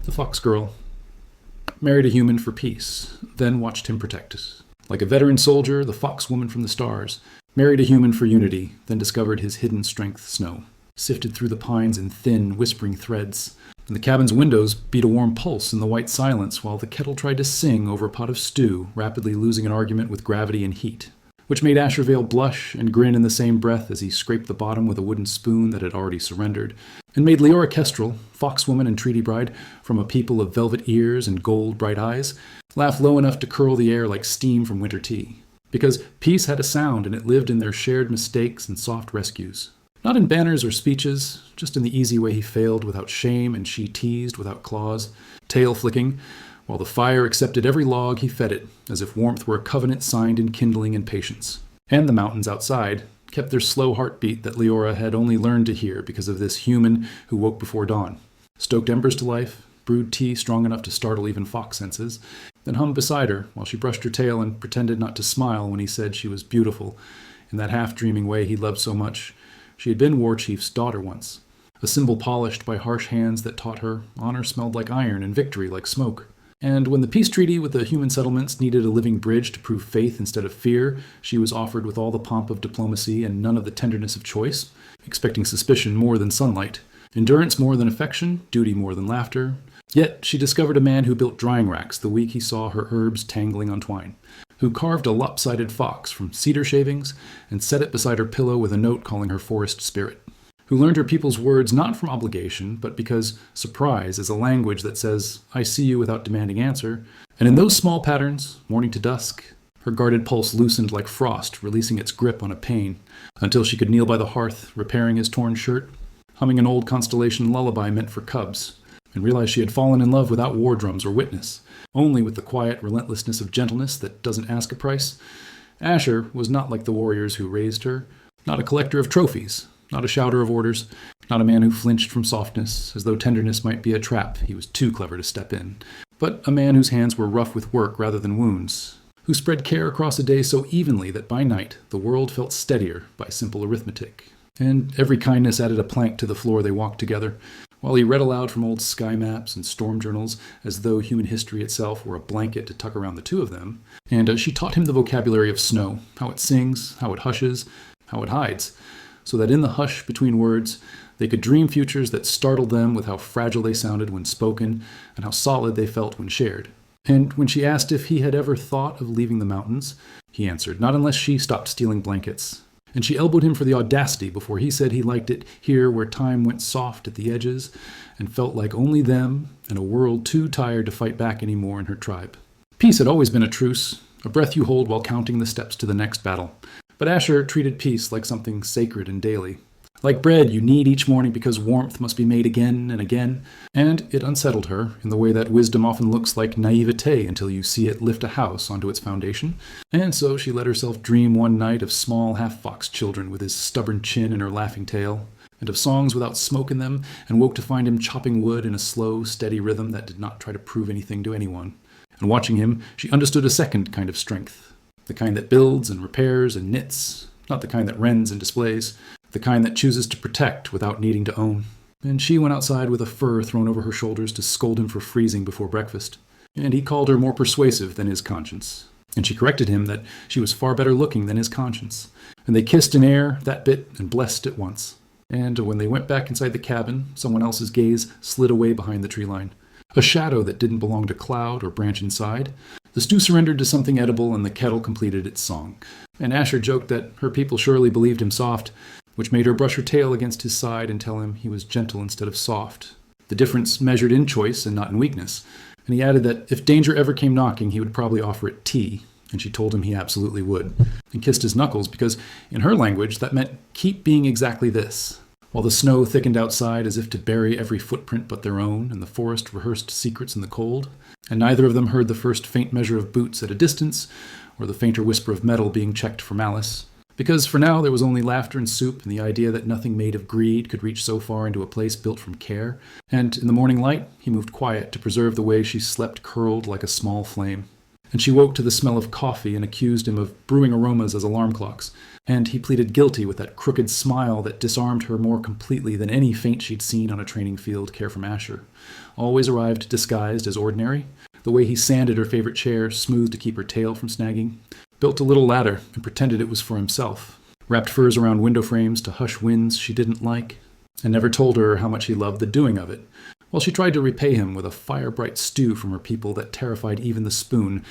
The fox girl married a human for peace, then watched him protect it. Like a veteran soldier, the fox woman from the stars married a human for unity, then discovered his hidden strength, Snow. Sifted through the pines in thin, whispering threads, and the cabin's windows beat a warm pulse in the white silence while the kettle tried to sing over a pot of stew, rapidly losing an argument with gravity and heat, which made Ashervale blush and grin in the same breath as he scraped the bottom with a wooden spoon that had already surrendered, and made Leora Kestrel, foxwoman and treaty bride, from a people of velvet ears and gold bright eyes, laugh low enough to curl the air like steam from winter tea. Because peace had a sound, and it lived in their shared mistakes and soft rescues. Not in banners or speeches, just in the easy way he failed without shame and she teased without claws, tail flicking, while the fire accepted every log he fed it, as if warmth were a covenant signed in kindling and patience. And the mountains outside kept their slow heartbeat that Leora had only learned to hear because of this human who woke before dawn, stoked embers to life, brewed tea strong enough to startle even fox senses, then hummed beside her while she brushed her tail and pretended not to smile when he said she was beautiful, in that half-dreaming way he loved so much. She had been War Chief's daughter once, a symbol polished by harsh hands that taught her honor smelled like iron and victory like smoke. And when the peace treaty with the human settlements needed a living bridge to prove faith instead of fear, she was offered with all the pomp of diplomacy and none of the tenderness of choice, expecting suspicion more than sunlight, endurance more than affection, duty more than laughter. Yet she discovered a man who built drying racks the week he saw her herbs tangling on twine, who carved a lopsided fox from cedar shavings and set it beside her pillow with a note calling her forest spirit, who learned her people's words not from obligation, but because surprise is a language that says, I see you without demanding answer, and in those small patterns, morning to dusk, her guarded pulse loosened like frost, releasing its grip on a pane, until she could kneel by the hearth, repairing his torn shirt, humming an old constellation lullaby meant for cubs, and realized she had fallen in love without war drums or witness, only with the quiet relentlessness of gentleness that doesn't ask a price. Asher was not like the warriors who raised her, not a collector of trophies, not a shouter of orders, not a man who flinched from softness, as though tenderness might be a trap he was too clever to step in, but a man whose hands were rough with work rather than wounds, who spread care across a day so evenly that by night the world felt steadier by simple arithmetic. And every kindness added a plank to the floor they walked together, while he read aloud from old sky maps and storm journals as though human history itself were a blanket to tuck around the two of them. And she taught him the vocabulary of snow, how it sings, how it hushes, how it hides, so that in the hush between words they could dream futures that startled them with how fragile they sounded when spoken and how solid they felt when shared. And when she asked if he had ever thought of leaving the mountains, he answered, not unless she stopped stealing blankets. And she elbowed him for the audacity before he said he liked it here where time went soft at the edges and felt like only them and a world too tired to fight back anymore in her tribe. Peace had always been a truce, a breath you hold while counting the steps to the next battle. But Asher treated peace like something sacred and daily. Like bread you need each morning because warmth must be made again and again, and it unsettled her in the way that wisdom often looks like naivete until you see it lift a house onto its foundation. And so she let herself dream one night of small half-fox children with his stubborn chin and her laughing tail, and of songs without smoke in them, and woke to find him chopping wood in a slow, steady rhythm that did not try to prove anything to anyone. And watching him, she understood a second kind of strength, the kind that builds and repairs and knits, not the kind that rends and displays, the kind that chooses to protect without needing to own. And she went outside with a fur thrown over her shoulders to scold him for freezing before breakfast. And he called her more persuasive than his conscience. And she corrected him that she was far better looking than his conscience. And they kissed in air that bit and blessed at once. And when they went back inside the cabin, someone else's gaze slid away behind the tree line. A shadow that didn't belong to cloud or branch inside. The stew surrendered to something edible and the kettle completed its song. And Asher joked that her people surely believed him soft, which made her brush her tail against his side and tell him he was gentle instead of soft. The difference measured in choice and not in weakness. And he added that if danger ever came knocking, he would probably offer it tea. And she told him he absolutely would. And kissed his knuckles because, in her language, that meant keep being exactly this. While the snow thickened outside as if to bury every footprint but their own, and the forest rehearsed secrets in the cold, and neither of them heard the first faint measure of boots at a distance, or the fainter whisper of metal being checked for malice. Because for now there was only laughter and soup and the idea that nothing made of greed could reach so far into a place built from care. And in the morning light, he moved quiet to preserve the way she slept curled like a small flame. and she woke to the smell of coffee and accused him of brewing aromas as alarm clocks. And he pleaded guilty with that crooked smile that disarmed her more completely than any feint she'd seen on a training field care from Asher. Always arrived disguised as ordinary. The way he sanded her favorite chair, smooth to keep her tail from snagging. Built a little ladder and pretended it was for himself. Wrapped furs around window frames to hush winds she didn't like. And never told her how much he loved the doing of it. While she tried to repay him with a fire-bright stew from her people that terrified even the spoon,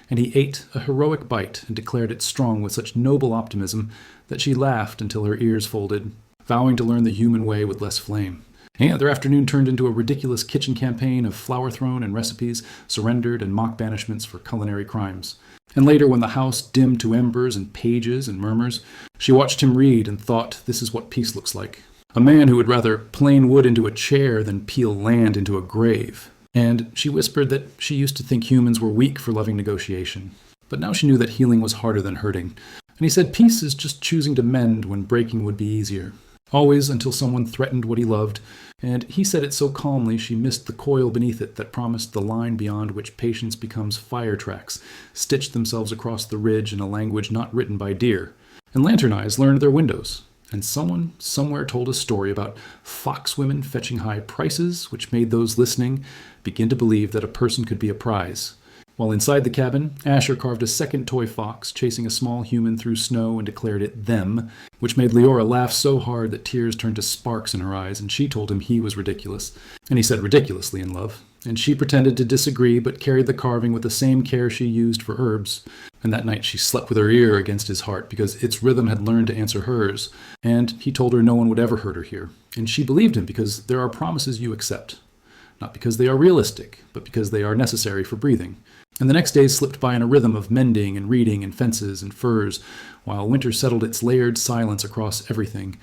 and he ate a heroic bite and declared it strong with such noble optimism that she laughed until her ears folded, vowing to learn the human way with less flame. And their afternoon turned into a ridiculous kitchen campaign of flour thrown and recipes, surrendered and mock banishments for culinary crimes. And later, when the house dimmed to embers and pages and murmurs, she watched him read and thought, this is what peace looks like. A man who would rather plane wood into a chair than peel land into a grave. And she whispered that she used to think humans were weak for loving negotiation. But now she knew that healing was harder than hurting. And he said peace is just choosing to mend when breaking would be easier. Always until someone threatened what he loved. And he said it so calmly she missed the coil beneath it that promised the line beyond which patience becomes fire tracks, stitched themselves across the ridge in a language not written by deer. And lantern eyes learned their windows. And someone somewhere told a story about fox women fetching high prices, which made those listening begin to believe that a person could be a prize. While inside the cabin, Asher carved a second toy fox, chasing a small human through snow and declared it them, which made Leora laugh so hard that tears turned to sparks in her eyes, and she told him he was ridiculous. And he said ridiculously in love. And she pretended to disagree, but carried the carving with the same care she used for herbs. And that night she slept with her ear against his heart, because its rhythm had learned to answer hers. And he told her no one would ever hurt her here. And she believed him, because there are promises you accept. Not because they are realistic, but because they are necessary for breathing. And the next days slipped by in a rhythm of mending and reading and fences and furs, while winter settled its layered silence across everything,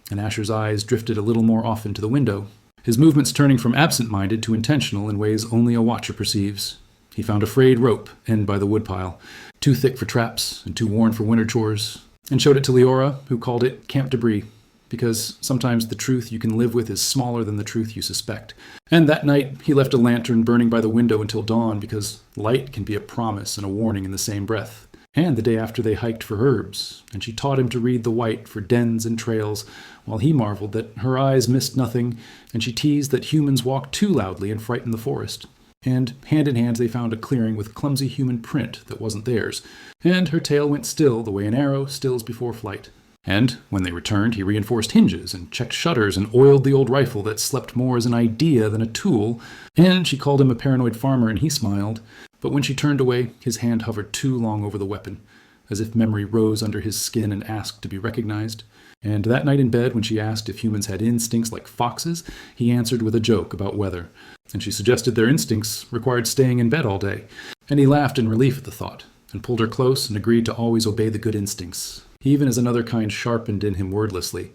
and Asher's eyes drifted a little more often to the window, his movements turning from absent-minded to intentional in ways only a watcher perceives. He found a frayed rope end by the woodpile, too thick for traps and too worn for winter chores, and showed it to Leora, who called it camp debris, because sometimes the truth you can live with is smaller than the truth you suspect. And that night, he left a lantern burning by the window until dawn, because light can be a promise and a warning in the same breath. And the day after they hiked for herbs, and she taught him to read the white for dens and trails, while he marveled that her eyes missed nothing, and she teased that humans walked too loudly and frightened the forest. And hand in hand they found a clearing with clumsy human print that wasn't theirs, and her tail went still the way an arrow stills before flight. And when they returned, he reinforced hinges and checked shutters and oiled the old rifle that slept more as an idea than a tool. And she called him a paranoid farmer, and he smiled. But when she turned away, his hand hovered too long over the weapon, as if memory rose under his skin and asked to be recognized. And that night in bed, when she asked if humans had instincts like foxes, he answered with a joke about weather. And she suggested their instincts required staying in bed all day. And he laughed in relief at the thought, and pulled her close and agreed to always obey the good instincts, even as another kind sharpened in him wordlessly.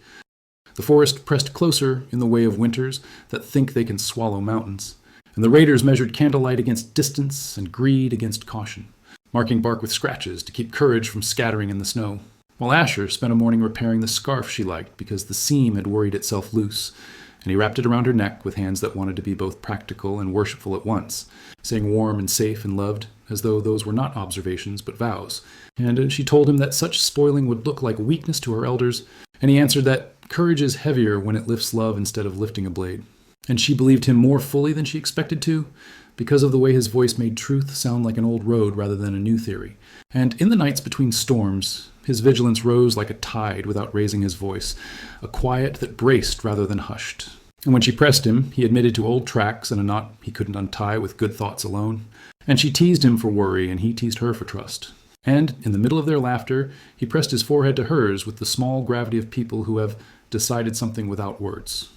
The forest pressed closer in the way of winters that think they can swallow mountains, and the raiders measured candlelight against distance and greed against caution, marking bark with scratches to keep courage from scattering in the snow, while Asher spent a morning repairing the scarf she liked because the seam had worried itself loose, and he wrapped it around her neck with hands that wanted to be both practical and worshipful at once, saying warm and safe and loved, as though those were not observations but vows. And she told him that such spoiling would look like weakness to her elders, and he answered that courage is heavier when it lifts love instead of lifting a blade. And she believed him more fully than she expected to, because of the way his voice made truth sound like an old road rather than a new theory. And in the nights between storms, his vigilance rose like a tide without raising his voice, a quiet that braced rather than hushed. And when she pressed him, he admitted to old tracks and a knot he couldn't untie with good thoughts alone. And she teased him for worry, and he teased her for trust. And in the middle of their laughter, he pressed his forehead to hers with the small gravity of people who have decided something without words.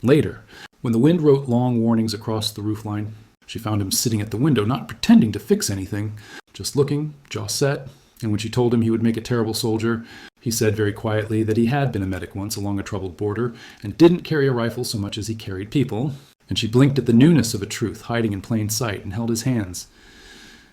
Later, when the wind wrote long warnings across the roofline, she found him sitting at the window, not pretending to fix anything, just looking, jaw set. And when she told him he would make a terrible soldier, he said very quietly that he had been a medic once along a troubled border and didn't carry a rifle so much as he carried people. And she blinked at the newness of a truth hiding in plain sight and held his hands.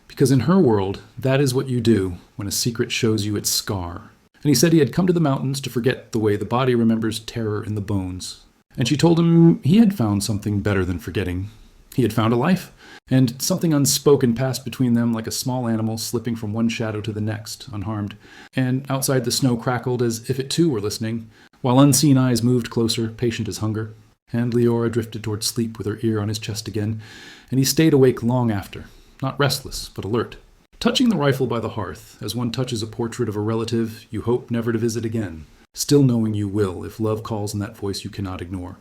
Because in her world, that is what you do when a secret shows you its scar. And he said he had come to the mountains to forget the way the body remembers terror in the bones. And she told him he had found something better than forgetting. He had found a life, and something unspoken passed between them like a small animal slipping from one shadow to the next, unharmed. And outside the snow crackled as if it too were listening, while unseen eyes moved closer, patient as hunger. And Leora drifted toward sleep with her ear on his chest again, and he stayed awake long after, not restless, but alert, touching the rifle by the hearth, as one touches a portrait of a relative you hope never to visit again, still knowing you will if love calls in that voice you cannot ignore.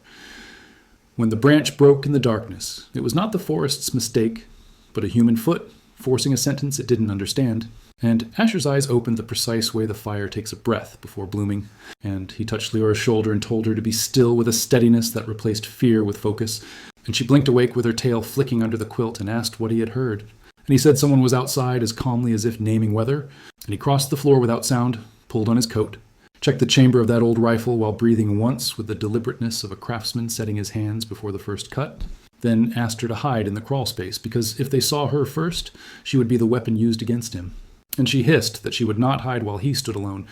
When the branch broke in the darkness, it was not the forest's mistake, but a human foot, forcing a sentence it didn't understand. And Asher's eyes opened the precise way the fire takes a breath before blooming, and he touched Leora's shoulder and told her to be still with a steadiness that replaced fear with focus, and she blinked awake with her tail flicking under the quilt and asked what he had heard. And he said someone was outside as calmly as if naming weather, and he crossed the floor without sound, pulled on his coat, checked the chamber of that old rifle while breathing once with the deliberateness of a craftsman setting his hands before the first cut, then asked her to hide in the crawl space, because if they saw her first, she would be the weapon used against him. And she hissed that she would not hide while he stood alone.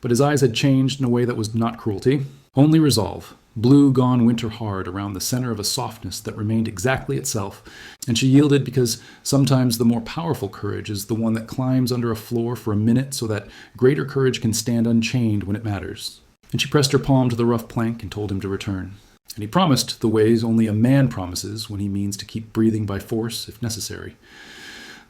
But his eyes had changed in a way that was not cruelty, only resolve, blue gone winter hard around the center of a softness that remained exactly itself. And she yielded because sometimes the more powerful courage is the one that climbs under a floor for a minute so that greater courage can stand unchained when it matters. And she pressed her palm to the rough plank and told him to return. And he promised the ways only a man promises when he means to keep breathing by force if necessary.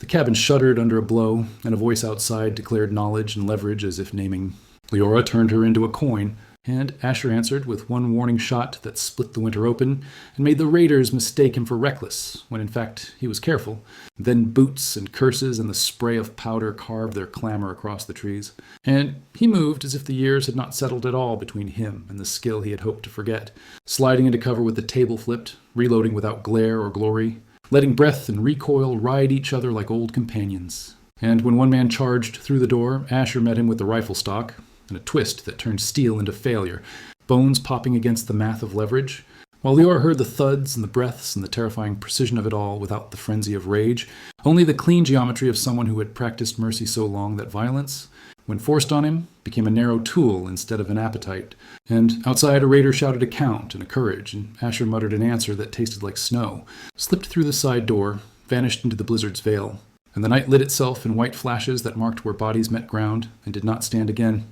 The cabin shuddered under a blow, and a voice outside declared knowledge and leverage as if naming. Leora turned her into a coin, and Asher answered with one warning shot that split the winter open and made the raiders mistake him for reckless, when in fact he was careful. Then boots and curses and the spray of powder carved their clamor across the trees. And he moved as if the years had not settled at all between him and the skill he had hoped to forget, sliding into cover with the table flipped, reloading without glare or glory, letting breath and recoil ride each other like old companions. And when one man charged through the door, Asher met him with the rifle stock, and a twist that turned steel into failure, bones popping against the math of leverage, while Leora heard the thuds and the breaths and the terrifying precision of it all without the frenzy of rage, only the clean geometry of someone who had practiced mercy so long that violence, when forced on him, became a narrow tool instead of an appetite. And outside a raider shouted a count and a courage, and Asher muttered an answer that tasted like snow, slipped through the side door, vanished into the blizzard's veil, and the night lit itself in white flashes that marked where bodies met ground and did not stand again.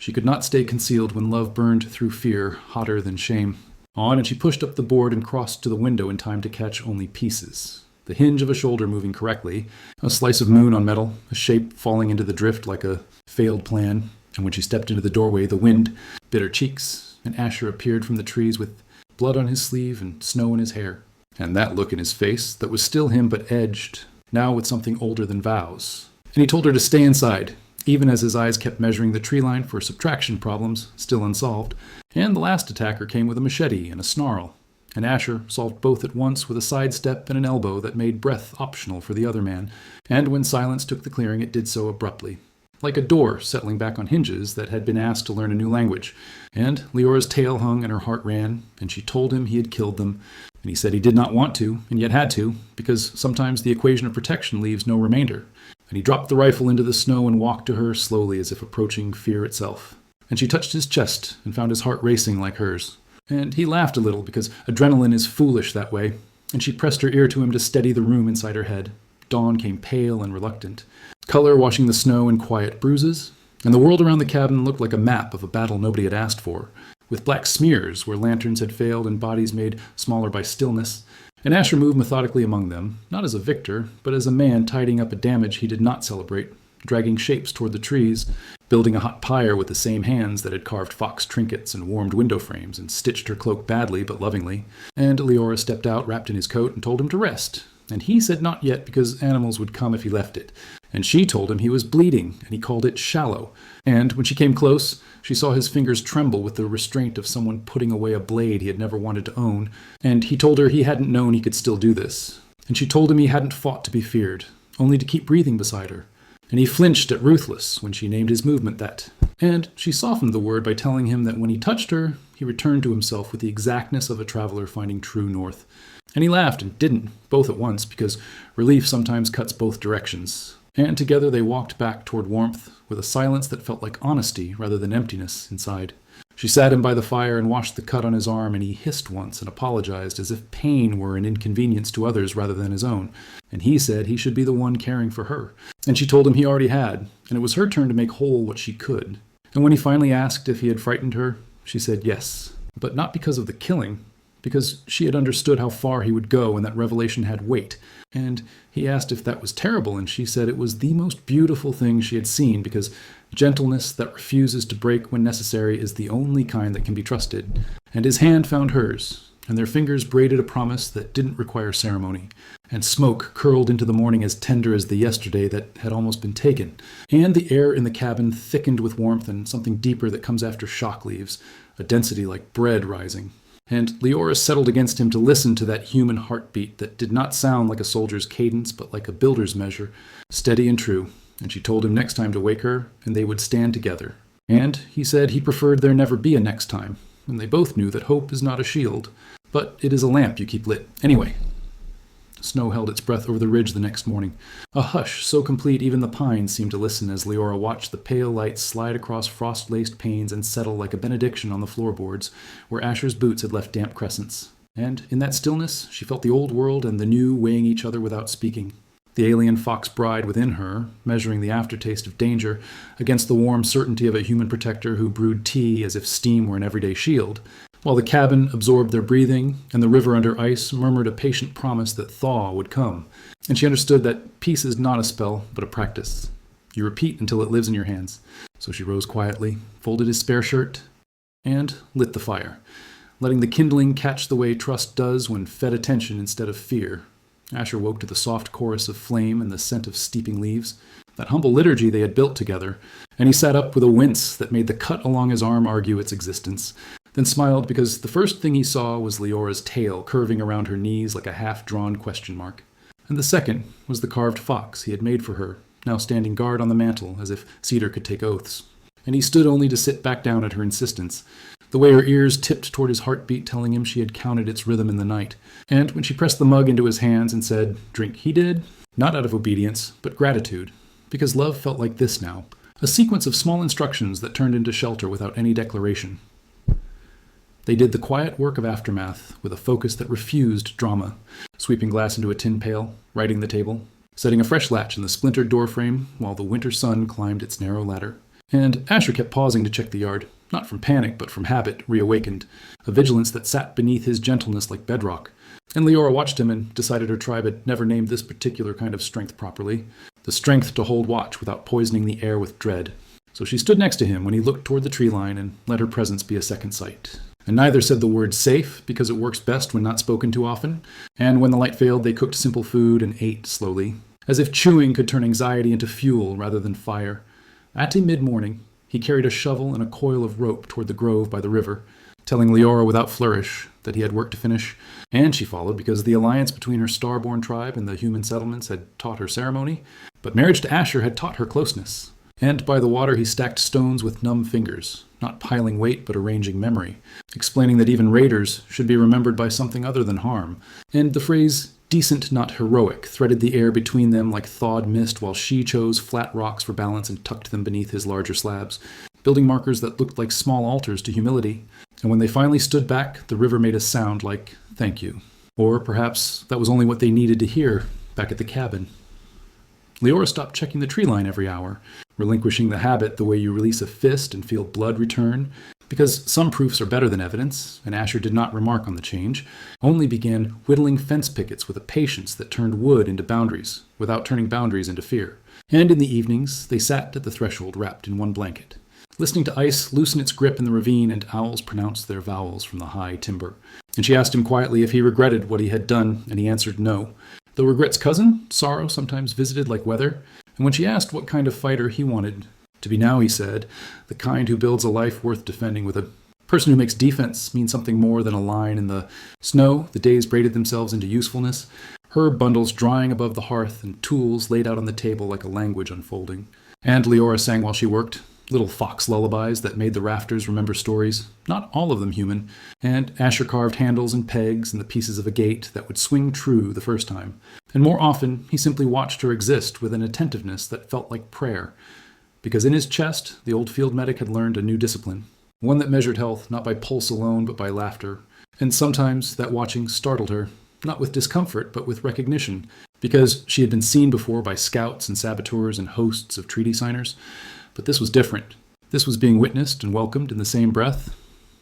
She could not stay concealed when love burned through fear, hotter than shame. On, and she pushed up the board and crossed to the window in time to catch only pieces. The hinge of a shoulder moving correctly, a slice of moon on metal, a shape falling into the drift like a failed plan, and when she stepped into the doorway, the wind bit her cheeks, and Asher appeared from the trees with blood on his sleeve and snow in his hair, and that look in his face that was still him but edged, now with something older than vows. And he told her to stay inside, even as his eyes kept measuring the tree line for subtraction problems still unsolved, and the last attacker came with a machete and a snarl, and Asher solved both at once with a sidestep and an elbow that made breath optional for the other man, and when silence took the clearing it did so abruptly, like a door settling back on hinges that had been asked to learn a new language, and Leora's tail hung and her heart ran, and she told him he had killed them, and he said he did not want to, and yet had to, because sometimes the equation of protection leaves no remainder. And he dropped the rifle into the snow and walked to her slowly as if approaching fear itself. And she touched his chest and found his heart racing like hers. And he laughed a little because adrenaline is foolish that way, and she pressed her ear to him to steady the room inside her head. Dawn came pale and reluctant, color washing the snow in quiet bruises, and the world around the cabin looked like a map of a battle nobody had asked for, with black smears where lanterns had failed and bodies made smaller by stillness. And Asher moved methodically among them, not as a victor, but as a man tidying up a damage he did not celebrate, dragging shapes toward the trees, building a hot pyre with the same hands that had carved fox trinkets and warmed window frames and stitched her cloak badly but lovingly. And Leora stepped out wrapped in his coat and told him to rest, and he said not yet because animals would come if he left it. And she told him he was bleeding, and he called it shallow. And when she came close, she saw his fingers tremble with the restraint of someone putting away a blade he had never wanted to own, and he told her he hadn't known he could still do this. And she told him he hadn't fought to be feared, only to keep breathing beside her. And he flinched at ruthless when she named his movement that. And she softened the word by telling him that when he touched her, he returned to himself with the exactness of a traveler finding true north. And he laughed and didn't, both at once, because relief sometimes cuts both directions. And together they walked back toward warmth, with a silence that felt like honesty rather than emptiness inside. She sat him by the fire and washed the cut on his arm, and he hissed once and apologized as if pain were an inconvenience to others rather than his own. And he said he should be the one caring for her. And she told him he already had, and it was her turn to make whole what she could. And when he finally asked if he had frightened her, she said yes. But not because of the killing, because she had understood how far he would go and that revelation had weight. And he asked if that was terrible, and she said it was the most beautiful thing she had seen, because gentleness that refuses to break when necessary is the only kind that can be trusted. And his hand found hers, and their fingers braided a promise that didn't require ceremony. And smoke curled into the morning as tender as the yesterday that had almost been taken. And the air in the cabin thickened with warmth and something deeper that comes after shock leaves, a density like bread rising. And Leora settled against him to listen to that human heartbeat that did not sound like a soldier's cadence, but like a builder's measure, steady and true. And she told him next time to wake her, and they would stand together. And he said he preferred there never be a next time, and they both knew that hope is not a shield, but it is a lamp you keep lit. Anyway, snow held its breath over the ridge the next morning. A hush so complete even the pines seemed to listen as Leora watched the pale light slide across frost-laced panes and settle like a benediction on the floorboards, where Asher's boots had left damp crescents. And in that stillness, she felt the old world and the new weighing each other without speaking. The alien fox bride within her, measuring the aftertaste of danger against the warm certainty of a human protector who brewed tea as if steam were an everyday shield, while the cabin absorbed their breathing and the river under ice murmured a patient promise that thaw would come. And she understood that peace is not a spell, but a practice. You repeat until it lives in your hands. So she rose quietly, folded his spare shirt, and lit the fire, letting the kindling catch the way trust does when fed attention instead of fear. Asher woke to the soft chorus of flame and the scent of steeping leaves, that humble liturgy they had built together, and he sat up with a wince that made the cut along his arm argue its existence, then smiled because the first thing he saw was Leora's tail curving around her knees like a half-drawn question mark. And the second was the carved fox he had made for her, now standing guard on the mantel as if cedar could take oaths. And he stood only to sit back down at her insistence, the way her ears tipped toward his heartbeat telling him she had counted its rhythm in the night. And when she pressed the mug into his hands and said, "Drink," he did, not out of obedience, but gratitude, because love felt like this now, a sequence of small instructions that turned into shelter without any declaration. They did the quiet work of aftermath with a focus that refused drama, sweeping glass into a tin pail, righting the table, setting a fresh latch in the splintered doorframe while the winter sun climbed its narrow ladder. And Asher kept pausing to check the yard, not from panic, but from habit, reawakened, a vigilance that sat beneath his gentleness like bedrock. And Leora watched him and decided her tribe had never named this particular kind of strength properly, the strength to hold watch without poisoning the air with dread. So she stood next to him when he looked toward the tree line and let her presence be a second sight. And neither said the word safe, because it works best when not spoken too often, and when the light failed they cooked simple food and ate slowly, as if chewing could turn anxiety into fuel rather than fire. At mid-morning, he carried a shovel and a coil of rope toward the grove by the river, telling Leora without flourish that he had work to finish, and she followed because the alliance between her star-born tribe and the human settlements had taught her ceremony, but marriage to Asher had taught her closeness. And by the water he stacked stones with numb fingers, not piling weight but arranging memory, explaining that even raiders should be remembered by something other than harm, and the phrase decent, not heroic, threaded the air between them like thawed mist while she chose flat rocks for balance and tucked them beneath his larger slabs, building markers that looked like small altars to humility. And when they finally stood back, the river made a sound like, "Thank you." Or perhaps that was only what they needed to hear back at the cabin. Leora stopped checking the tree line every hour, relinquishing the habit the way you release a fist and feel blood return, because some proofs are better than evidence, and Asher did not remark on the change, only began whittling fence pickets with a patience that turned wood into boundaries, without turning boundaries into fear. And in the evenings, they sat at the threshold wrapped in one blanket, listening to ice loosen its grip in the ravine and owls pronounce their vowels from the high timber. And she asked him quietly if he regretted what he had done, and he answered no, though regret's cousin, sorrow, sometimes visited like weather. And when she asked what kind of fighter he wanted to be now, he said, the kind who builds a life worth defending with a person who makes defense mean something more than a line in the snow. The days braided themselves into usefulness, herb bundles drying above the hearth and tools laid out on the table like a language unfolding. And Leora sang while she worked, little fox lullabies that made the rafters remember stories, not all of them human, and Asher carved handles and pegs and the pieces of a gate that would swing true the first time. And more often, he simply watched her exist with an attentiveness that felt like prayer, because in his chest, the old field medic had learned a new discipline, one that measured health not by pulse alone but by laughter, and sometimes that watching startled her, not with discomfort but with recognition, because she had been seen before by scouts and saboteurs and hosts of treaty signers. But this was different. This was being witnessed and welcomed in the same breath.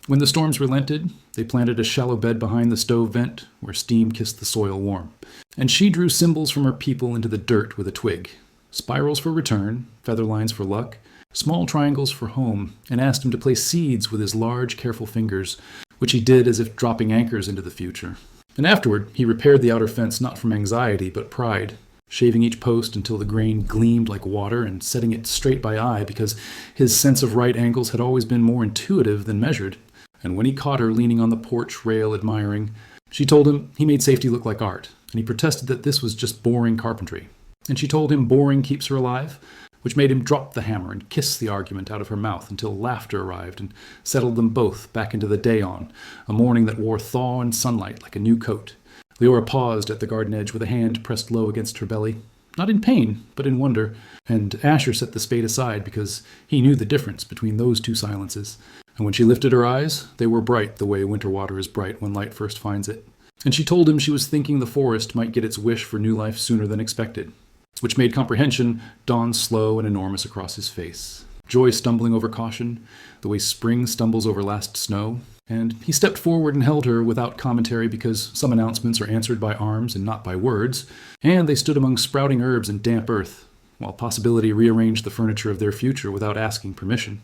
When the storms relented, they planted a shallow bed behind the stove vent where steam kissed the soil warm. And she drew symbols from her people into the dirt with a twig. Spirals for return, feather lines for luck, small triangles for home, and asked him to place seeds with his large, careful fingers, which he did as if dropping anchors into the future. And afterward, he repaired the outer fence not from anxiety, but pride, shaving each post until the grain gleamed like water and setting it straight by eye because his sense of right angles had always been more intuitive than measured. And when he caught her leaning on the porch rail admiring, she told him he made safety look like art, and he protested that this was just boring carpentry. And she told him boring keeps her alive, which made him drop the hammer and kiss the argument out of her mouth until laughter arrived and settled them both back into the day-on, a morning that wore thaw and sunlight like a new coat. Leora paused at the garden edge with a hand pressed low against her belly, not in pain, but in wonder, and Asher set the spade aside because he knew the difference between those two silences. And when she lifted her eyes, they were bright the way winter water is bright when light first finds it. And she told him she was thinking the forest might get its wish for new life sooner than expected, which made comprehension dawn slow and enormous across his face. Joy stumbling over caution, the way spring stumbles over last snow. And he stepped forward and held her without commentary because some announcements are answered by arms and not by words, and they stood among sprouting herbs and damp earth, while possibility rearranged the furniture of their future without asking permission.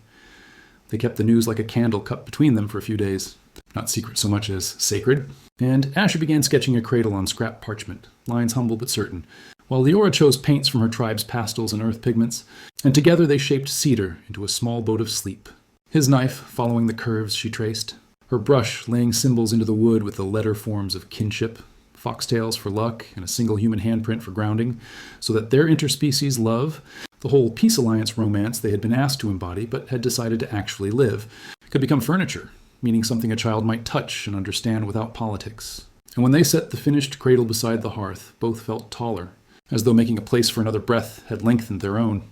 They kept the news like a candle cut between them for a few days, not secret so much as sacred. And Asher began sketching a cradle on scrap parchment, lines humble but certain, while Leora chose paints from her tribe's pastels and earth pigments, and together they shaped cedar into a small boat of sleep. His knife following the curves she traced, her brush laying symbols into the wood with the letter forms of kinship, foxtails for luck, and a single human handprint for grounding, so that their interspecies love, the whole Peace Alliance romance they had been asked to embody but had decided to actually live, could become furniture, meaning something a child might touch and understand without politics. And when they set the finished cradle beside the hearth, both felt taller, as though making a place for another breath had lengthened their own.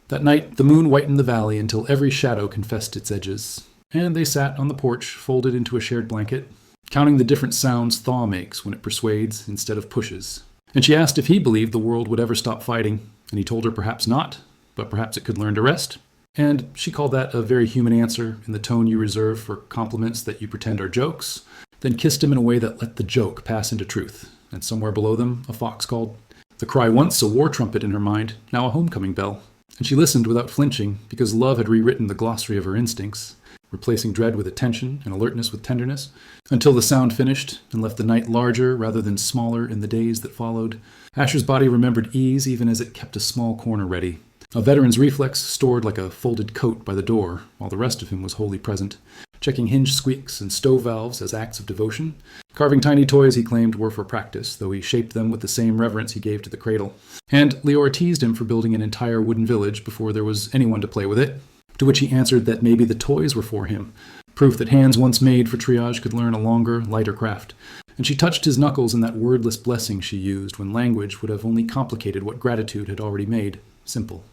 That night, the moon whitened the valley until every shadow confessed its edges, and they sat on the porch, folded into a shared blanket, counting the different sounds thaw makes when it persuades instead of pushes. And she asked if he believed the world would ever stop fighting, and he told her perhaps not, but perhaps it could learn to rest. And she called that a very human answer in the tone you reserve for compliments that you pretend are jokes, then kissed him in a way that let the joke pass into truth. And somewhere below them, a fox called. The cry once a war trumpet in her mind, now a homecoming bell. And she listened without flinching, because love had rewritten the glossary of her instincts, replacing dread with attention and alertness with tenderness, until the sound finished and left the night larger rather than smaller in the days that followed. Asher's body remembered ease even as it kept a small corner ready. A veteran's reflex stored like a folded coat by the door, while the rest of him was wholly present, checking hinge squeaks and stove valves as acts of devotion. Carving tiny toys he claimed were for practice, though he shaped them with the same reverence he gave to the cradle. And Leora teased him for building an entire wooden village before there was anyone to play with it, to which he answered that maybe the toys were for him, proof that hands once made for triage could learn a longer, lighter craft. And she touched his knuckles in that wordless blessing she used when language would have only complicated what gratitude had already made simple.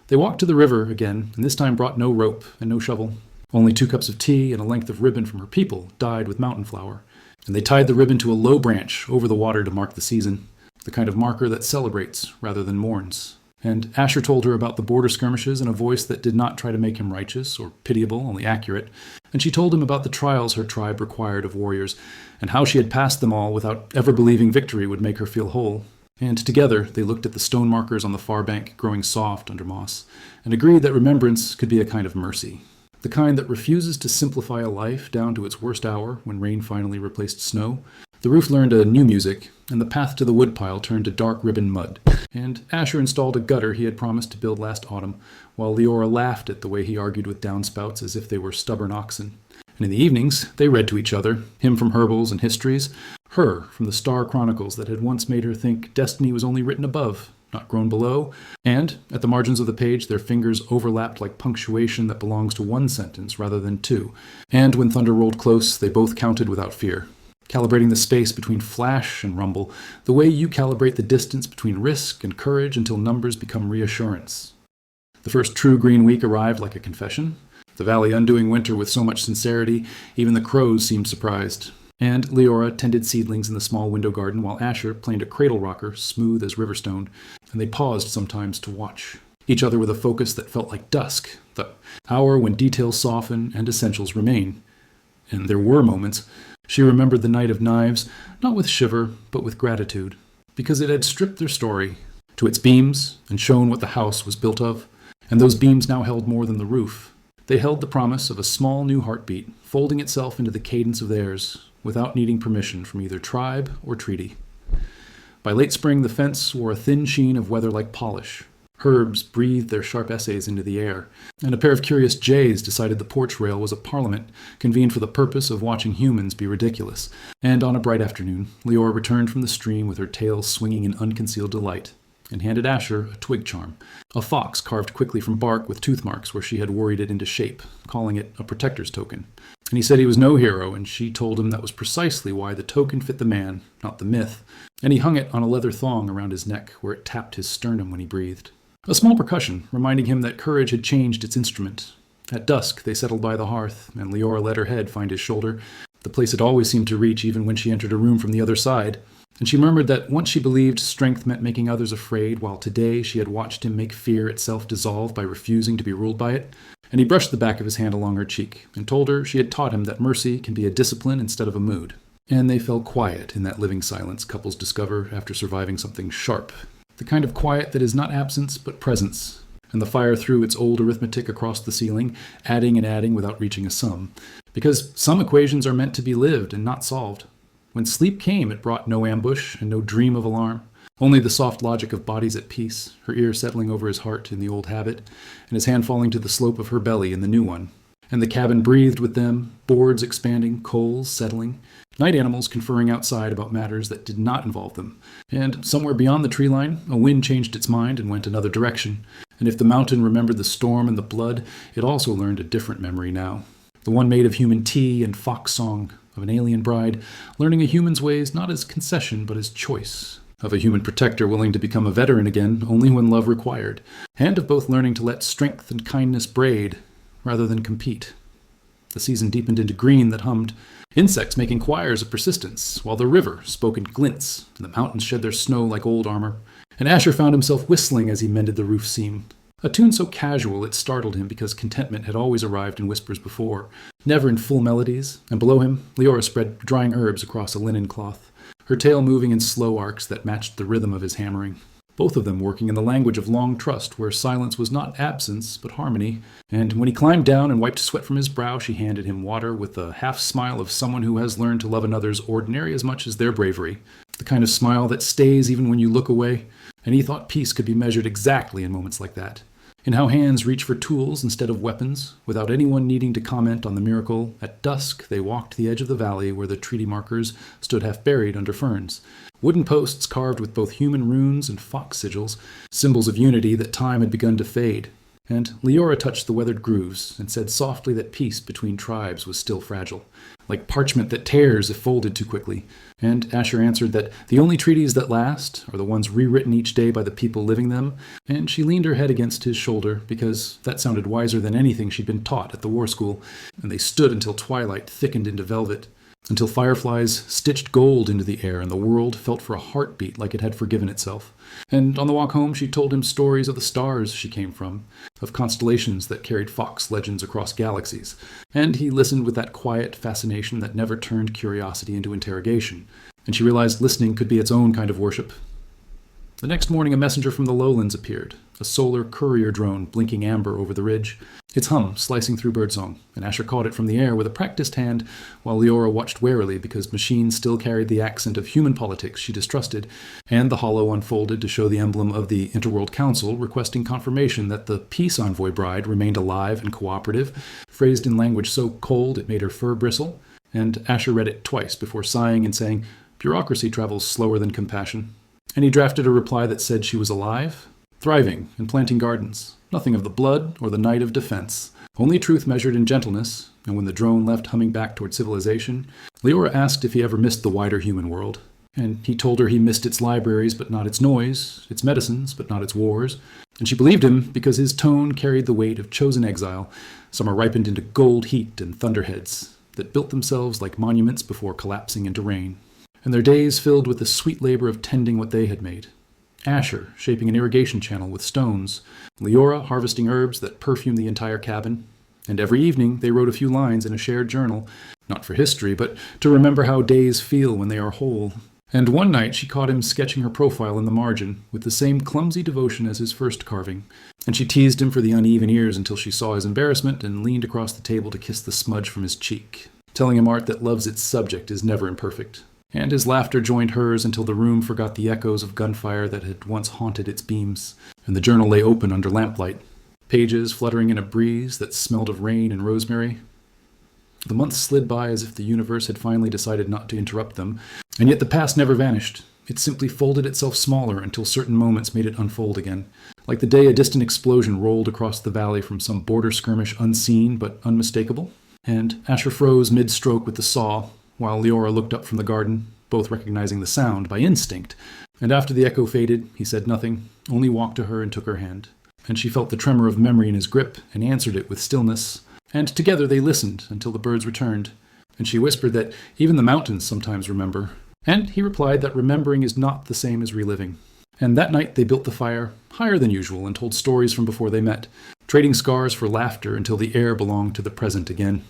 They walked to the river again, and this time brought no rope and no shovel. Only 2 cups of tea and a length of ribbon from her people, dyed with mountain flower. And they tied the ribbon to a low branch over the water to mark the season, the kind of marker that celebrates rather than mourns. And Asher told her about the border skirmishes in a voice that did not try to make him righteous or pitiable, only accurate. And she told him about the trials her tribe required of warriors, and how she had passed them all without ever believing victory would make her feel whole. And together they looked at the stone markers on the far bank growing soft under moss, and agreed that remembrance could be a kind of mercy. The kind that refuses to simplify a life down to its worst hour when rain finally replaced snow. The roof learned a new music, and the path to the woodpile turned to dark ribbon mud. And Asher installed a gutter he had promised to build last autumn, while Leora laughed at the way he argued with downspouts as if they were stubborn oxen. And in the evenings, they read to each other, him from herbals and histories, her from the star chronicles that had once made her think destiny was only written above, not grown below, and at the margins of the page their fingers overlapped like punctuation that belongs to one sentence rather than 2, and when thunder rolled close they both counted without fear, calibrating the space between flash and rumble, the way you calibrate the distance between risk and courage until numbers become reassurance. The first true green week arrived like a confession. the valley undoing winter with so much sincerity, even the crows seemed surprised. And Leora tended seedlings in the small window garden while Asher planed a cradle rocker, smooth as riverstone, and they paused sometimes to watch, each other with a focus that felt like dusk, the hour when details soften and essentials remain. And there were moments. She remembered the night of knives, not with shiver, but with gratitude, because it had stripped their story to its beams and shown what the house was built of, and those beams now held more than the roof. They held the promise of a small new heartbeat, folding itself into the cadence of theirs, without needing permission from either tribe or treaty. By late spring, the fence wore a thin sheen of weather-like polish. Herbs breathed their sharp essays into the air, and a pair of curious jays decided the porch rail was a parliament convened for the purpose of watching humans be ridiculous. And on a bright afternoon, Leora returned from the stream with her tail swinging in unconcealed delight, and handed Asher a twig charm, a fox carved quickly from bark with tooth marks where she had worried it into shape, calling it a protector's token. And he said he was no hero, and she told him that was precisely why the token fit the man, not the myth, and he hung it on a leather thong around his neck where it tapped his sternum when he breathed. A small percussion, reminding him that courage had changed its instrument. At dusk, they settled by the hearth, and Leora let her head find his shoulder, the place it always seemed to reach even when she entered a room from the other side. And she murmured that once she believed strength meant making others afraid, while today she had watched him make fear itself dissolve by refusing to be ruled by it. And he brushed the back of his hand along her cheek, and told her she had taught him that mercy can be a discipline instead of a mood. And they fell quiet in that living silence couples discover after surviving something sharp. The kind of quiet that is not absence, but presence. And the fire threw its old arithmetic across the ceiling, adding and adding without reaching a sum. Because some equations are meant to be lived and not solved. When sleep came, it brought no ambush and no dream of alarm. Only the soft logic of bodies at peace, her ear settling over his heart in the old habit, and his hand falling to the slope of her belly in the new one. And the cabin breathed with them, boards expanding, coals settling, night animals conferring outside about matters that did not involve them. And somewhere beyond the tree line, a wind changed its mind and went another direction. And if the mountain remembered the storm and the blood, it also learned a different memory now. The one made of human tea and fox song, of an alien bride, learning a human's ways not as concession but as choice. Of a human protector willing to become a veteran again only when love required, and of both learning to let strength and kindness braid rather than compete. The season deepened into green that hummed, insects making choirs of persistence, while the river spoke in glints, and the mountains shed their snow like old armor. And Asher found himself whistling as he mended the roof seam, a tune so casual it startled him because contentment had always arrived in whispers before, never in full melodies, and below him, Leora spread drying herbs across a linen cloth, her tail moving in slow arcs that matched the rhythm of his hammering, both of them working in the language of long trust where silence was not absence but harmony. And when he climbed down and wiped sweat from his brow, she handed him water with the half-smile of someone who has learned to love another's ordinary as much as their bravery, the kind of smile that stays even when you look away, and he thought peace could be measured exactly in moments like that. In how hands reach for tools instead of weapons, without anyone needing to comment on the miracle. At dusk, they walked the edge of the valley where the treaty markers stood half buried under ferns. Wooden posts carved with both human runes and fox sigils, symbols of unity that time had begun to fade. And Leora touched the weathered grooves and said softly that peace between tribes was still fragile, like parchment that tears if folded too quickly. And Asher answered that the only treaties that last are the ones rewritten each day by the people living them, and she leaned her head against his shoulder because that sounded wiser than anything she'd been taught at the war school, and they stood until twilight thickened into velvet, until fireflies stitched gold into the air and the world felt for a heartbeat like it had forgiven itself. And on the walk home she told him stories of the stars she came from, of constellations that carried fox legends across galaxies, and he listened with that quiet fascination that never turned curiosity into interrogation, and she realized listening could be its own kind of worship. The next morning a messenger from the lowlands appeared, a solar courier drone blinking amber over the ridge, its hum slicing through birdsong, and Asher caught it from the air with a practiced hand, while Leora watched warily because machines still carried the accent of human politics she distrusted, and the hollow unfolded to show the emblem of the Interworld Council requesting confirmation that the peace envoy bride remained alive and cooperative, phrased in language so cold it made her fur bristle, and Asher read it twice before sighing and saying, "Bureaucracy travels slower than compassion." And he drafted a reply that said she was alive, thriving, and planting gardens. Nothing of the blood or the night of defense. Only truth measured in gentleness, and when the drone left humming back toward civilization, Leora asked if he ever missed the wider human world. And he told her he missed its libraries but not its noise, its medicines but not its wars, And she believed him because his tone carried the weight of chosen exile, summer ripened into gold heat and thunderheads that built themselves like monuments before collapsing into rain, and their days filled with the sweet labor of tending what they had made. Asher shaping an irrigation channel with stones, Leora harvesting herbs that perfumed the entire cabin, and every evening they wrote a few lines in a shared journal, not for history, but to remember how days feel when they are whole. And one night she caught him sketching her profile in the margin with the same clumsy devotion as his first carving, and she teased him for the uneven ears until she saw his embarrassment and leaned across the table to kiss the smudge from his cheek, telling him art that loves its subject is never imperfect. And his laughter joined hers until the room forgot the echoes of gunfire that had once haunted its beams, and the journal lay open under lamplight, pages fluttering in a breeze that smelled of rain and rosemary. The months slid by as if the universe had finally decided not to interrupt them, and yet the past never vanished. It simply folded itself smaller until certain moments made it unfold again, like the day a distant explosion rolled across the valley from some border skirmish unseen but unmistakable. And Asher froze mid-stroke with the saw, while Leora looked up from the garden, both recognizing the sound by instinct. And after the echo faded, he said nothing, only walked to her and took her hand. And she felt the tremor of memory in his grip and answered it with stillness. And together they listened until the birds returned, and she whispered that even the mountains sometimes remember. And he replied that remembering is not the same as reliving. And that night they built the fire higher than usual and told stories from before they met, trading scars for laughter until the air belonged to the present again.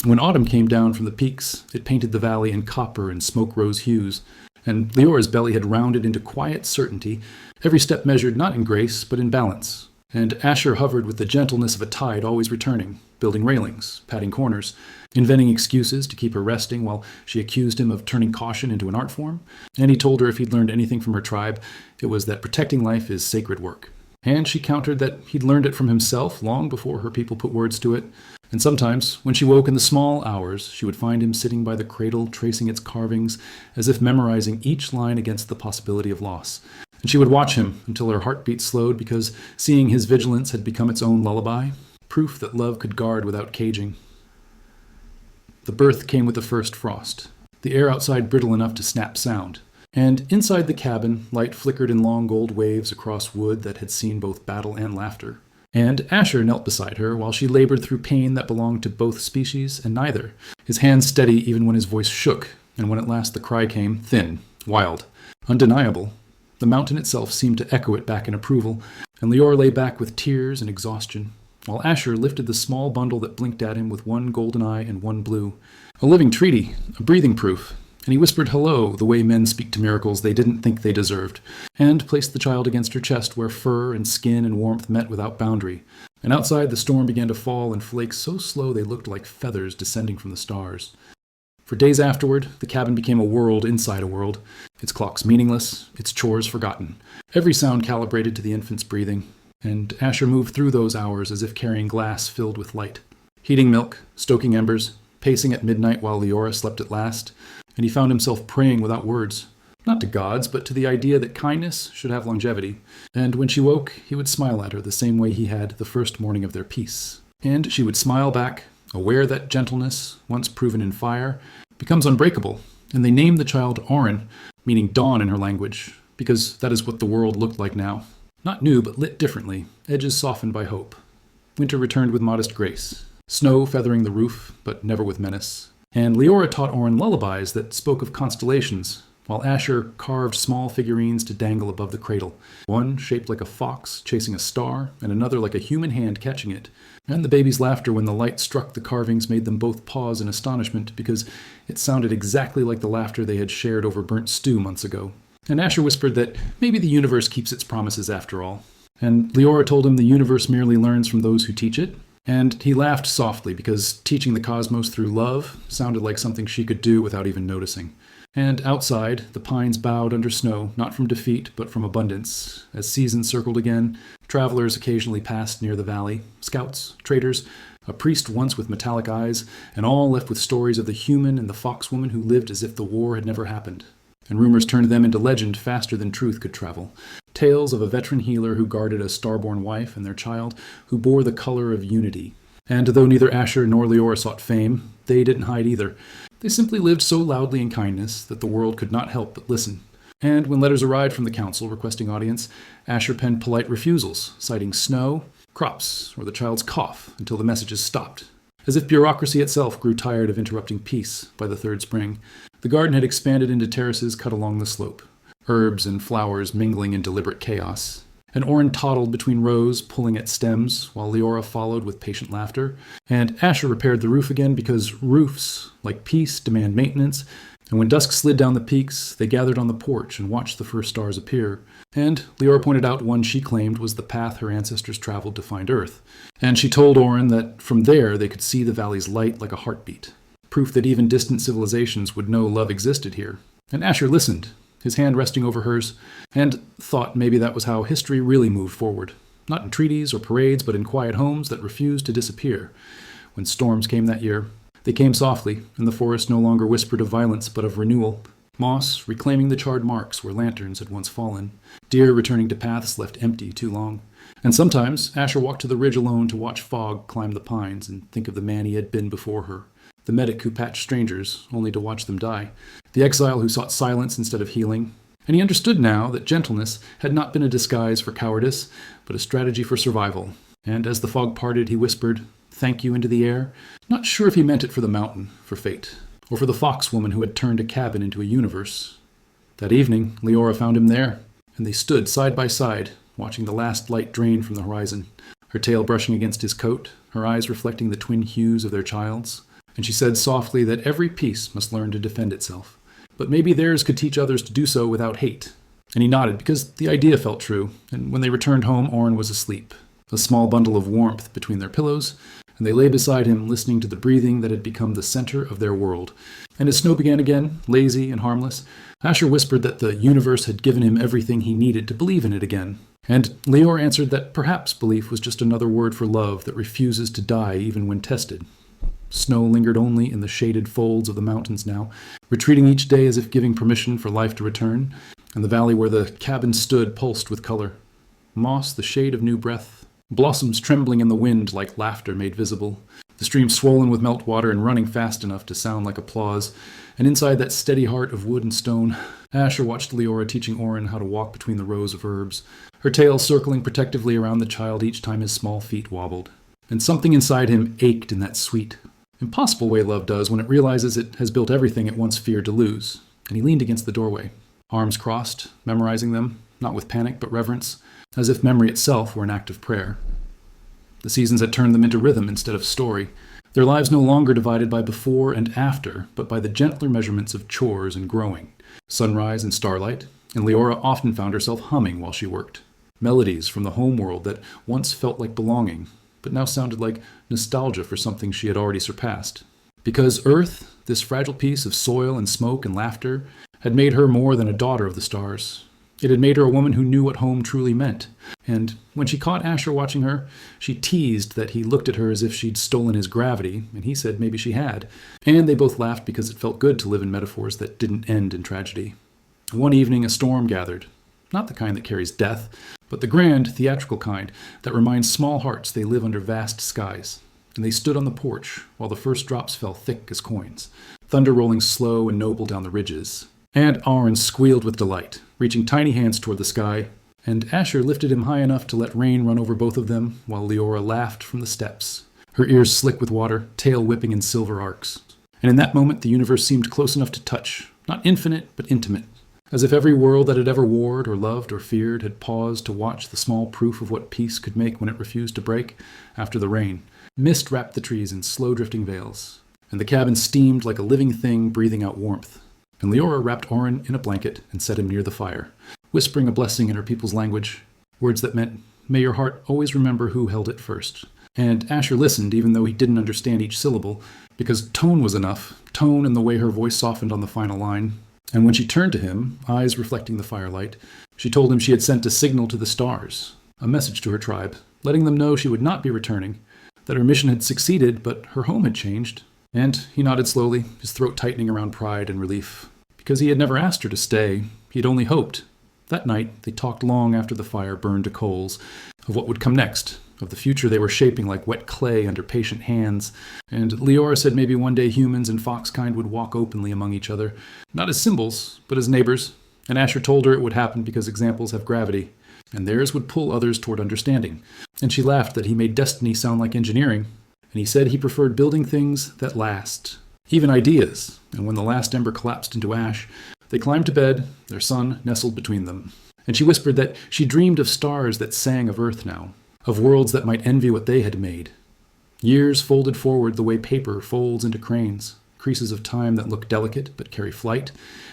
When autumn came down from the peaks, it painted the valley in copper and smoke-rose hues, and Leora's belly had rounded into quiet certainty, every step measured not in grace but in balance. And Asher hovered with the gentleness of a tide always returning, building railings, patting corners, inventing excuses to keep her resting while she accused him of turning caution into an art form. And he told her if he'd learned anything from her tribe, it was that protecting life is sacred work. And she countered that he'd learned it from himself long before her people put words to it. And sometimes, when she woke in the small hours, she would find him sitting by the cradle tracing its carvings, as if memorizing each line against the possibility of loss. And she would watch him until her heartbeat slowed because seeing his vigilance had become its own lullaby, proof that love could guard without caging. The birth came with the first frost, the air outside brittle enough to snap sound. And inside the cabin, light flickered in long gold waves across wood that had seen both battle and laughter. And Asher knelt beside her while she labored through pain that belonged to both species and neither, his hands steady even when his voice shook, and when at last the cry came, thin, wild, undeniable. The mountain itself seemed to echo it back in approval, and Leora lay back with tears and exhaustion, while Asher lifted the small bundle that blinked at him with one golden eye and one blue. A living treaty, a breathing proof, and he whispered hello the way men speak to miracles they didn't think they deserved, and placed the child against her chest where fur and skin and warmth met without boundary. And outside the storm began to fall in flakes so slow they looked like feathers descending from the stars. For days afterward, the cabin became a world inside a world, its clocks meaningless, its chores forgotten, every sound calibrated to the infant's breathing, and Asher moved through those hours as if carrying glass filled with light, heating milk, stoking embers, pacing at midnight while Leora slept at last, and he found himself praying without words, not to gods, but to the idea that kindness should have longevity, and when she woke, he would smile at her the same way he had the first morning of their peace, and she would smile back, aware that gentleness, once proven in fire, becomes unbreakable, and they named the child Oren, meaning dawn in her language, because that is what the world looked like now. Not new, but lit differently, edges softened by hope. Winter returned with modest grace, snow feathering the roof, but never with menace. And Leora taught Oren lullabies that spoke of constellations, while Asher carved small figurines to dangle above the cradle, one shaped like a fox chasing a star, and another like a human hand catching it. And the baby's laughter when the light struck the carvings made them both pause in astonishment because it sounded exactly like the laughter they had shared over burnt stew months ago. And Asher whispered that maybe the universe keeps its promises after all. And Leora told him the universe merely learns from those who teach it. And he laughed softly because teaching the cosmos through love sounded like something she could do without even noticing. And outside, the pines bowed under snow, not from defeat, but from abundance. As seasons circled again, travelers occasionally passed near the valley, scouts, traders, a priest once with metallic eyes, and all left with stories of the human and the foxwoman who lived as if the war had never happened. And rumors turned them into legend faster than truth could travel. Tales of a veteran healer who guarded a starborn wife and their child, who bore the color of unity. And though neither Asher nor Leora sought fame, they didn't hide either. They simply lived so loudly in kindness that the world could not help but listen. And when letters arrived from the council requesting audience, Asher penned polite refusals, citing snow, crops, or the child's cough until the messages stopped. As if bureaucracy itself grew tired of interrupting peace by the third spring, the garden had expanded into terraces cut along the slope, herbs and flowers mingling in deliberate chaos. And Oren toddled between rows, pulling at stems, while Leora followed with patient laughter. And Asher repaired the roof again because roofs, like peace, demand maintenance. And when dusk slid down the peaks, they gathered on the porch and watched the first stars appear. And Leora pointed out one she claimed was the path her ancestors traveled to find Earth. And she told Oren that from there they could see the valley's light like a heartbeat, proof that even distant civilizations would know love existed here. And Asher listened, his hand resting over hers, and thought maybe that was how history really moved forward. Not in treaties or parades, but in quiet homes that refused to disappear. When storms came that year, they came softly, and the forest no longer whispered of violence, but of renewal. Moss reclaiming the charred marks where lanterns had once fallen. Deer returning to paths left empty too long. And sometimes Asher walked to the ridge alone to watch fog climb the pines and think of the man he had been before her. The medic who patched strangers, only to watch them die. The exile who sought silence instead of healing. And he understood now that gentleness had not been a disguise for cowardice, but a strategy for survival. And as the fog parted, he whispered, "Thank you," into the air, not sure if he meant it for the mountain, for fate, or for the fox woman who had turned a cabin into a universe. That evening, Leora found him there, and they stood side by side, watching the last light drain from the horizon, her tail brushing against his coat, her eyes reflecting the twin hues of their child's. And she said softly that every piece must learn to defend itself, but maybe theirs could teach others to do so without hate. And he nodded because the idea felt true, and when they returned home, Oren was asleep, a small bundle of warmth between their pillows, and they lay beside him listening to the breathing that had become the center of their world. And as snow began again, lazy and harmless, Asher whispered that the universe had given him everything he needed to believe in it again. And Leor answered that perhaps belief was just another word for love that refuses to die even when tested. Snow lingered only in the shaded folds of the mountains now, retreating each day as if giving permission for life to return, and the valley where the cabin stood pulsed with color. Moss, the shade of new breath, blossoms trembling in the wind like laughter made visible, the stream swollen with meltwater and running fast enough to sound like applause, and inside that steady heart of wood and stone, Asher watched Leora teaching Oren how to walk between the rows of herbs, her tail circling protectively around the child each time his small feet wobbled. And something inside him ached in that sweet, impossible way love does when it realizes it has built everything it once feared to lose. And he leaned against the doorway, arms crossed, memorizing them, not with panic but reverence, as if memory itself were an act of prayer. The seasons had turned them into rhythm instead of story, their lives no longer divided by before and after, but by the gentler measurements of chores and growing, sunrise and starlight, and Leora often found herself humming while she worked. Melodies from the home world that once felt like belonging, but now sounded like nostalgia for something she had already surpassed. Because Earth, this fragile piece of soil and smoke and laughter, had made her more than a daughter of the stars. It had made her a woman who knew what home truly meant. And when she caught Asher watching her, she teased that he looked at her as if she'd stolen his gravity, and he said maybe she had. And they both laughed because it felt good to live in metaphors that didn't end in tragedy. One evening, a storm gathered. Not the kind that carries death, but the grand, theatrical kind that reminds small hearts they live under vast skies. And they stood on the porch while the first drops fell thick as coins, thunder rolling slow and noble down the ridges. And Oren squealed with delight, reaching tiny hands toward the sky, and Asher lifted him high enough to let rain run over both of them, while Leora laughed from the steps, her ears slick with water, tail whipping in silver arcs. And in that moment the universe seemed close enough to touch, not infinite, but intimate, as if every world that had ever warred or loved or feared had paused to watch the small proof of what peace could make when it refused to break after the rain. Mist wrapped the trees in slow drifting veils, and the cabin steamed like a living thing breathing out warmth. And Leora wrapped Oren in a blanket and set him near the fire, whispering a blessing in her people's language, words that meant, "May your heart always remember who held it first." And Asher listened even though he didn't understand each syllable, because tone was enough, tone and the way her voice softened on the final line. And when she turned to him, eyes reflecting the firelight, she told him she had sent a signal to the stars, a message to her tribe, letting them know she would not be returning, that her mission had succeeded, but her home had changed. And he nodded slowly, his throat tightening around pride and relief. Because he had never asked her to stay, he had only hoped. That night, they talked long after the fire burned to coals, of what would come next, of the future they were shaping like wet clay under patient hands. And Leora said maybe one day humans and foxkind would walk openly among each other, not as symbols, but as neighbors, And Asher told her it would happen because examples have gravity, and theirs would pull others toward understanding. And she laughed that he made destiny sound like engineering, and he said he preferred building things that last, even ideas. And when the last ember collapsed into ash, they climbed to bed, their son nestled between them. And she whispered that she dreamed of stars that sang of Earth now, of worlds that might envy what they had made. Years folded forward the way paper folds into cranes, creases of time that look delicate but carry flight,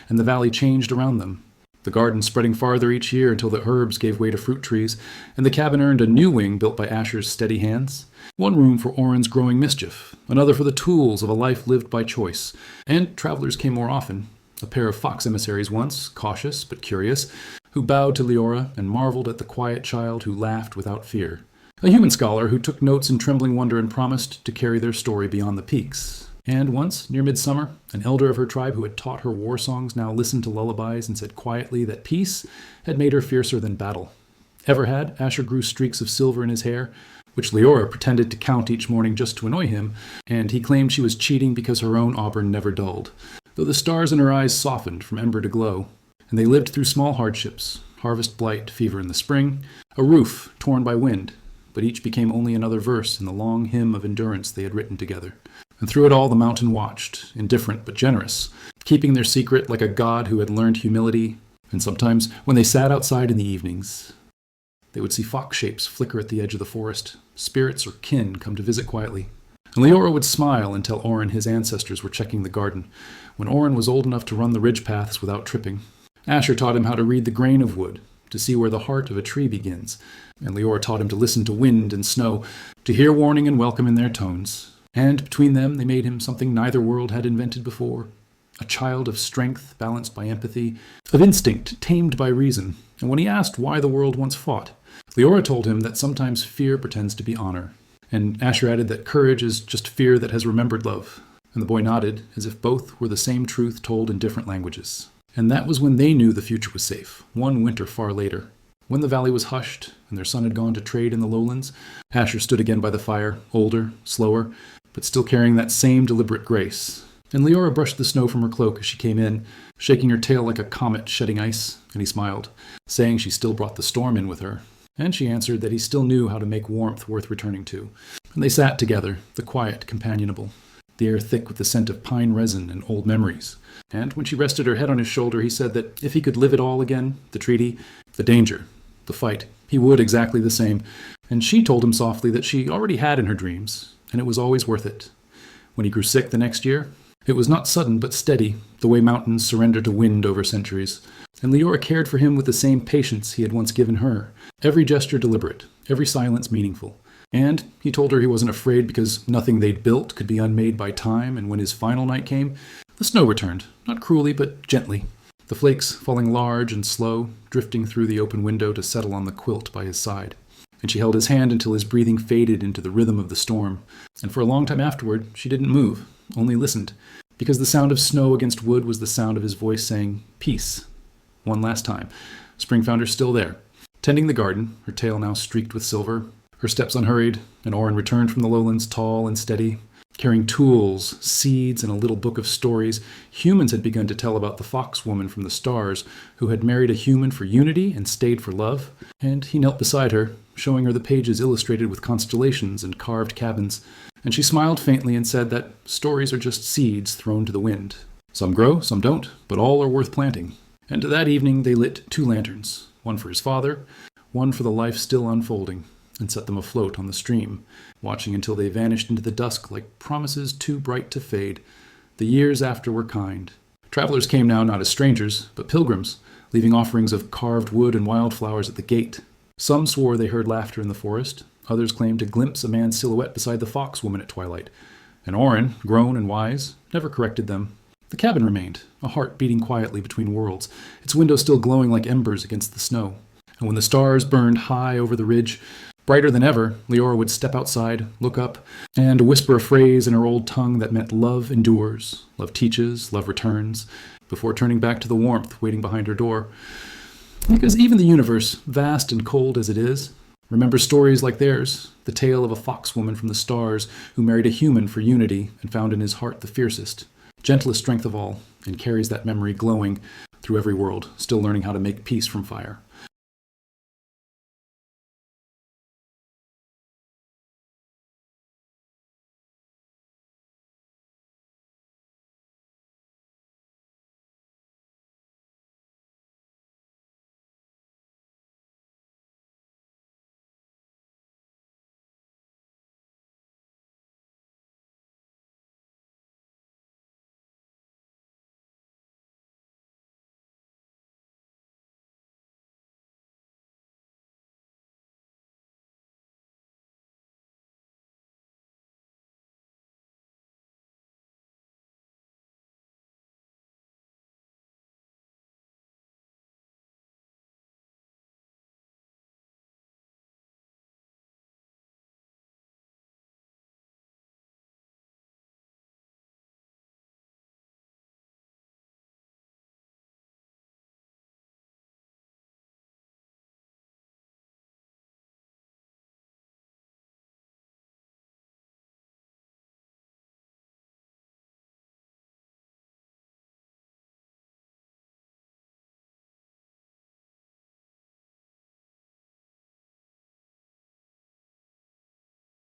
and the valley changed around them. The garden spreading farther each year until the herbs gave way to fruit trees, and the cabin earned a new wing built by Asher's steady hands. One room for Oren's growing mischief, another for the tools of a life lived by choice. And travelers came more often. A pair of fox emissaries once, cautious but curious, who bowed to Leora and marveled at the quiet child who laughed without fear. A human scholar who took notes in trembling wonder and promised to carry their story beyond the peaks. And once, near midsummer, an elder of her tribe who had taught her war songs now listened to lullabies and said quietly that peace had made her fiercer than battle. Ever had, Asher grew streaks of silver in his hair, which Leora pretended to count each morning just to annoy him, and he claimed she was cheating because her own auburn never dulled, though the stars in her eyes softened from ember to glow. And they lived through small hardships, harvest blight, fever in the spring, a roof torn by wind, but each became only another verse in the long hymn of endurance they had written together. And through it all the mountain watched, indifferent but generous, keeping their secret like a god who had learned humility. And sometimes, when they sat outside in the evenings, they would see fox shapes flicker at the edge of the forest, spirits or kin come to visit quietly. And Leora would smile and tell Oren his ancestors were checking the garden, when Oren was old enough to run the ridge paths without tripping. Asher taught him how to read the grain of wood, to see where the heart of a tree begins, and Leora taught him to listen to wind and snow, to hear warning and welcome in their tones. And between them they made him something neither world had invented before, a child of strength balanced by empathy, of instinct tamed by reason. And when he asked why the world once fought, Leora told him that sometimes fear pretends to be honor. And Asher added that courage is just fear that has remembered love. And the boy nodded, as if both were the same truth told in different languages. And that was when they knew the future was safe, one winter far later. When the valley was hushed, and their son had gone to trade in the lowlands, Asher stood again by the fire, older, slower, but still carrying that same deliberate grace. And Leora brushed the snow from her cloak as she came in, shaking her tail like a comet shedding ice, and he smiled, saying she still brought the storm in with her. And she answered that he still knew how to make warmth worth returning to. And they sat together, the quiet, companionable, the air thick with the scent of pine resin and old memories. And when she rested her head on his shoulder, he said that if he could live it all again, the treaty, the danger, the fight, he would exactly the same. And she told him softly that she already had in her dreams, and it was always worth it. When he grew sick the next year, it was not sudden but steady, the way mountains surrender to wind over centuries. And Leora cared for him with the same patience he had once given her, every gesture deliberate, every silence meaningful. And he told her he wasn't afraid because nothing they'd built could be unmade by time, and when his final night came, the snow returned, not cruelly but gently, the flakes falling large and slow, drifting through the open window to settle on the quilt by his side. And she held his hand until his breathing faded into the rhythm of the storm. And for a long time afterward, she didn't move, only listened, because the sound of snow against wood was the sound of his voice saying, "Peace." One last time. Spring found her still there, tending the garden, her tail now streaked with silver, her steps unhurried, and Oren returned from the lowlands tall and steady, carrying tools, seeds, and a little book of stories. Humans had begun to tell about the fox woman from the stars who had married a human for unity and stayed for love. And he knelt beside her, showing her the pages illustrated with constellations and carved cabins. And she smiled faintly and said that stories are just seeds thrown to the wind. Some grow, some don't, but all are worth planting. And that evening they lit 2 lanterns, one for his father, one for the life still unfolding, and set them afloat on the stream, watching until they vanished into the dusk like promises too bright to fade. The years after were kind. Travelers came now not as strangers, but pilgrims, leaving offerings of carved wood and wildflowers at the gate. Some swore they heard laughter in the forest, others claimed to glimpse a man's silhouette beside the fox woman at twilight. And Oren, grown and wise, never corrected them. The cabin remained, a heart beating quietly between worlds, its windows still glowing like embers against the snow. And when the stars burned high over the ridge, brighter than ever, Leora would step outside, look up, and whisper a phrase in her old tongue that meant love endures, love teaches, love returns, before turning back to the warmth waiting behind her door. Because even the universe, vast and cold as it is, remembers stories like theirs, the tale of a fox woman from the stars who married a human for unity and found in his heart the fiercest, gentlest strength of all, and carries that memory glowing through every world, still learning how to make peace from fire.